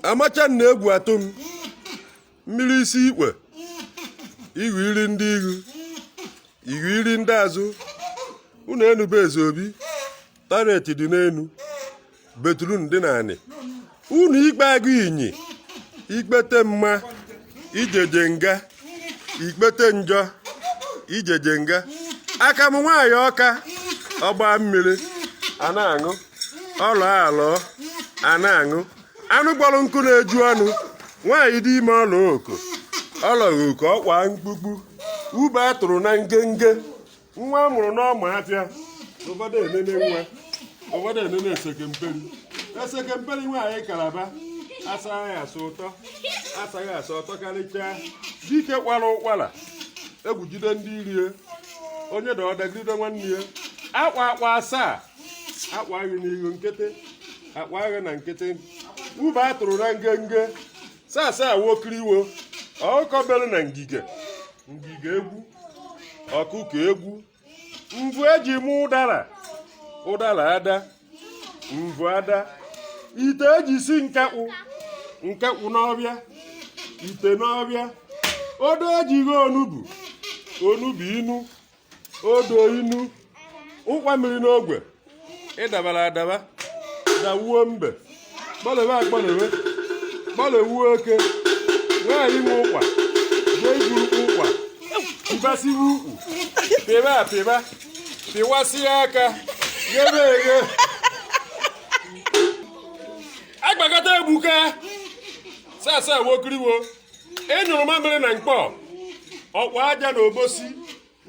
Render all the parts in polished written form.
amachan na-egwu atụm mmiri isi ikpe ihu iri ndị ihu iri ndị azụ unu enube eze obi tareti dị n'enu betrun dị n'anị unu ikpe agụ inyi ikpete mma ijeje nga ikpete njọ ijeje nga aka m nwaanyị ọka ọgba mmiri a na-aṅụ ọlọ alọ a na-aṅụ anụ gbọrọ nkụ na-eju ọnụ nwaanyị dị ime ọla oko ọlọghị oke ọkwa mkpukpu ube a tụrụ na ngenge nwa amụrụ n'ọma afịa ụfọdụ enene esekemperi nwaanyị kalaba asaghị asụ ụtọ karịchaa dike kwara ụkwara egwu jide ndị irie onye da ọdagide nwanne ya akwa asaa akwa agha n'ihu nkịtị akwa agha na nkịtị ube a tụrụ na ngenge saa wokiriwo ọkọbere na ngige egwu ọkụkọ egwu mvu eji mụ ụdara ada mvu ada ite eji si nkekwu n'ọbịa ite n'ọbịa odo ejighị onugbu inu odo inu ụkwa mmiri n'ogwe ịdabara adaba dawuo mbe gbalewuo oke nwaanyị nwe ụkwa jee igbu ụkwa ibasiwe ukwu pịba pịwasịa aka ghebe eghe agbakọta egbuka sasa wokiriwo enyụrụ mamịrị na mkpọ ọkwa aja na obosi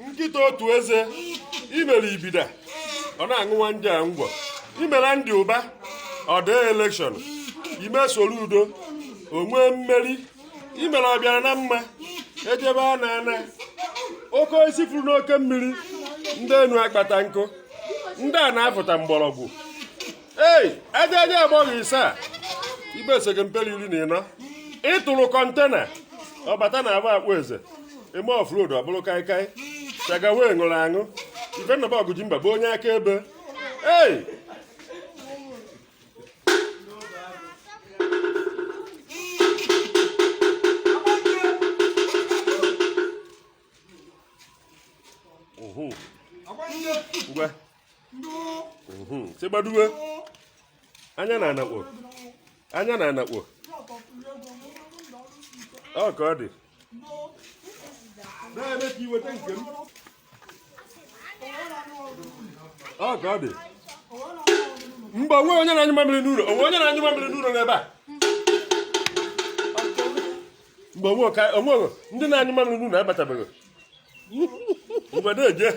nkịta otu eze imere ibida ọ na-aṅụwa ndị a ngwọ imere ndị ụba ọdị elekshọn ime soro udo onwe mmeri imere ọbịara na mma ejebe a na-ana oke osisi furu n'oke mmiri ndị enu akpata nkụ ndị a na-afụta mgbọrọgwụ aja agbọghọ ise a ibe esekemperi 14 ịtụrụ kọntena ọbata na agba akpụ eze eme ofroad ọ bụrụ kaikai chagawe ṅụrụ aṅụ ifennabọgụ ji mba bụ onye akaebe sigbaduwe anya na anakpo ọ ka ọ dị na-eme ka iweta nke m ọ ka ọ dị mgbe onwe onye na-anyụ mamịrị n'ụlọ n'ebe a mgbe onwe ndị na-anyụ mamịrị n'ụlọ abatabeghị mgbe na-eje